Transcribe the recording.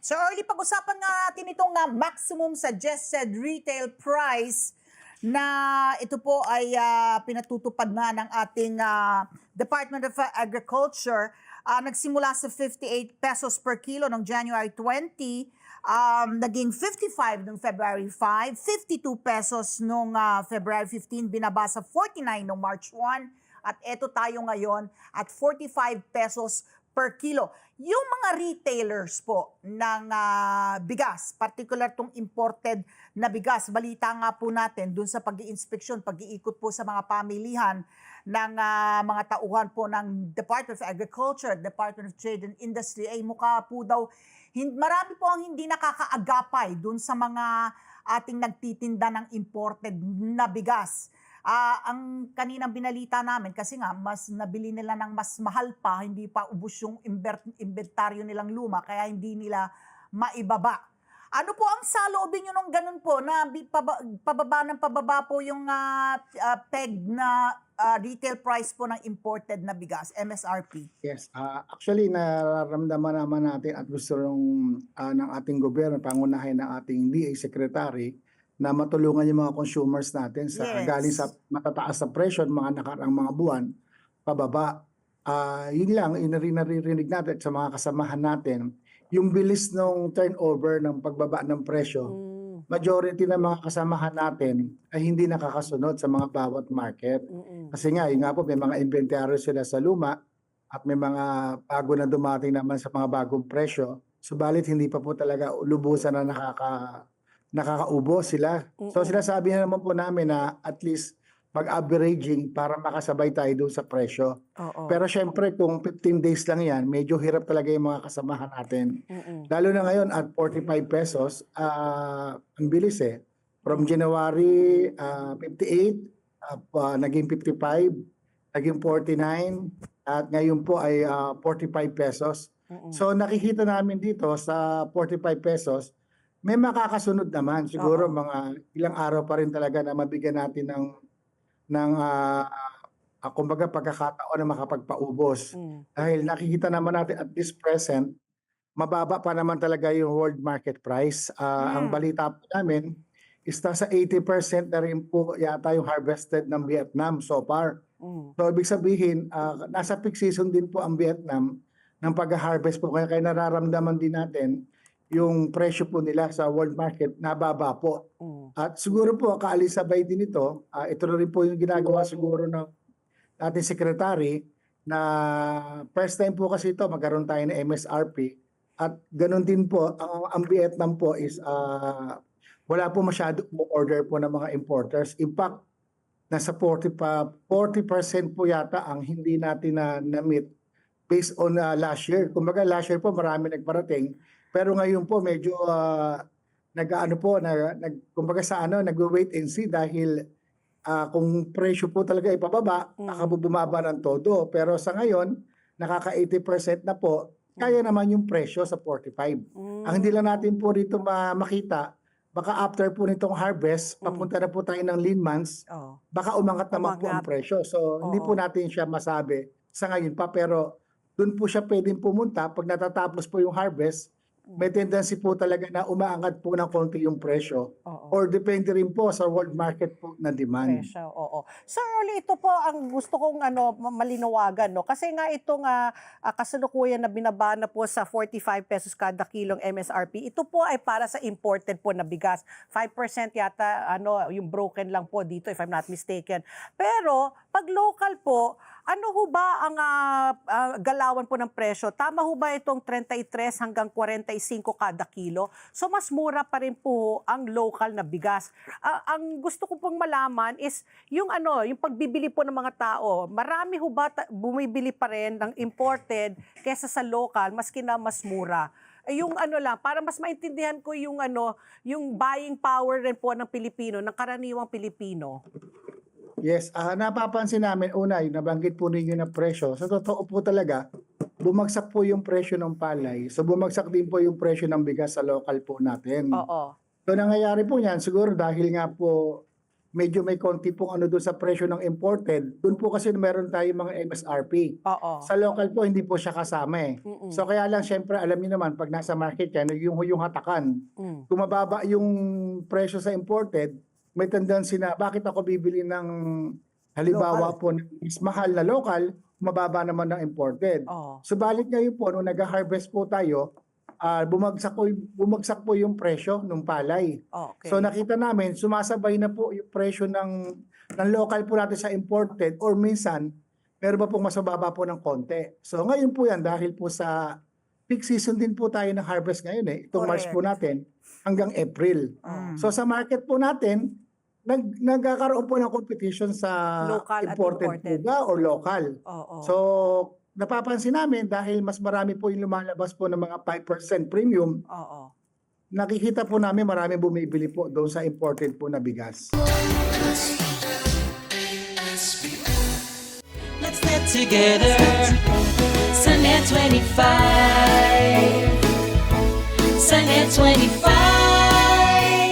So early pag-usapan nga natin itong maximum suggested retail price na ito po ay pinatutupad na ng ating Department of Agriculture. Nagsimula sa 58 pesos per kilo noong January 20, naging 55 noong February 5, 52 pesos noong February 15, binaba sa 49 noong March 1, at eto tayo ngayon at 45 pesos per kilo. Yung mga retailers po ng bigas, particular tong imported na bigas, balita nga po natin dun sa pag-iinspeksyon, pag-iikot po sa mga pamilihan ng mga tauhan po ng Department of Agriculture, Department of Trade and Industry, ay mukha po daw, marami po ang hindi nakakaagapay dun sa mga ating nagtitinda ng imported na bigas. Ang kaninang binalita namin, kasi nga mas nabili nila ng mas mahal pa, hindi pa ubos yung inventaryo nilang luma, kaya hindi nila maibaba. Ano po ang saloobin nyo nung ganun po, na pababa po yung peg na retail price po ng imported na bigas, MSRP? Yes, actually nararamdaman naman natin at gusto ng ating gobyerno, pangunahin ng ating DA Secretary, na matulungan yung mga consumers natin sa galing sa matataas na presyo ng mga nakaraang mga buwan pababa. Yun lang, naririnig natin sa mga kasamahan natin, yung bilis ng turnover ng pagbaba ng presyo. Majority ng mga kasamahan natin ay hindi nakakasunod sa mga bawat market. Kasi nga, yun nga po, may mga inventaryo sila sa luma at may mga bago na dumating naman sa mga bagong presyo. Subalit hindi pa po talaga lubusan na nakakaubo sila. So sinasabi na naman po namin na at least mag-averaging para makasabay tayo doon sa presyo. Pero syempre kung 15 days lang yan, medyo hirap talaga yung mga kasamahan natin. Lalo na ngayon at 45 pesos, ang bilis eh. From January 58, naging 55, naging 49, at ngayon po ay 45 pesos. So nakikita namin dito sa 45 pesos, may makakasunod naman. Siguro mga ilang araw pa rin talaga na mabigyan natin ng kumbaga pagkakataon na makapagpaubos. Dahil nakikita naman natin at this present, mababa pa naman talaga yung world market price. Ang balita po namin is nasa 80% na rin po yata yung harvested ng Vietnam so far. So ibig sabihin, nasa peak season din po ang Vietnam ng pag-harvest po. Kaya nararamdaman din natin yung presyo po nila sa world market nababa po. At siguro po kaalisabay din ito, ito na rin po yung ginagawa siguro ng ating secretary, na first time po kasi ito magkaroon tayo ng MSRP, at ganun din po ang Vietnam po is wala po masyado order po ng mga importers. In fact, nasa 40% po yata ang hindi natin na-meet based on last year. Kumbaga last year po marami nagparating, pero ngayon po medyo kumbaga sa nagwe-wait and see, dahil kung presyo po talaga ipababa, baka bumaba ng todo. Pero sa ngayon, nakaka 80% na po, kaya naman yung presyo sa 45. Ang hindi lang natin po dito makita, baka after po nitong harvest, papunta na po tayo ng lean months, baka umangat naman po ang presyo. So hindi po natin siya masabi sa ngayon pa, pero doon po siya pwedeng pumunta pag natatapos po yung harvest. May tendency po talaga na umaangat po ng konti yung presyo, or depende rin po sa world market po na demand. Presyo, Sir Rolly, ito po ang gusto kong malinawagan, no? Kasi nga itong kasalukuyan na binaba na po sa 45 pesos kada kilong MSRP, ito po ay para sa imported po na bigas. 5% yata yung broken lang po dito, if I'm not mistaken. Pero pag local po, ano ho ba ang galawan po ng presyo? Tama ho ba itong 33 hanggang 45 kada kilo? So mas mura pa rin po ang local na bigas. Ang gusto ko pong malaman is yung yung pagbibili po ng mga tao. Marami ho ba bumibili pa rin ng imported kaysa sa local, maski na mas mura? Yung lang, para mas maintindihan ko yung yung buying power rin po ng Pilipino, ng karaniwang Pilipino. Yes, napapansin namin, una, yung nabanggit po ninyo na presyo. Sa totoo po talaga, bumagsak po yung presyo ng palay. So bumagsak din po yung presyo ng bigas sa local po natin. So nangyayari po yan, siguro dahil nga po medyo may konti pong ano doon sa presyo ng imported, doon po kasi meron tayo mga MSRP. Oo. Sa local po, hindi po siya kasama eh. So kaya lang, syempre, alam niyo naman, pag nasa market yan, yung hatakan, kung mababa yung presyo sa imported, may tendency na, bakit ako bibili ng, halimbawa po, ng mas mahal na local, mababa naman ng imported. Oo. Subalit ngayon po, nung nag-harvest po tayo, bumagsak po yung presyo ng palay. Okay. So nakita namin, sumasabay na po yung presyo ng local po natin sa imported or minsan, meron ba pong mas mababa po ng konti. So ngayon po yan, dahil po sa peak season din po tayo ng harvest ngayon eh. Itong March po natin hanggang April. So sa market po natin, nagkakaroon po ng competition sa Local at imported imported. po ba or local. Oo. So napapansin namin dahil mas marami po yung lumalabas po ng mga 5% premium, Oo. nakikita po namin marami bumibili po doon sa imported po na bigas. Let's get together. Sunnet 25. Sunnet 25.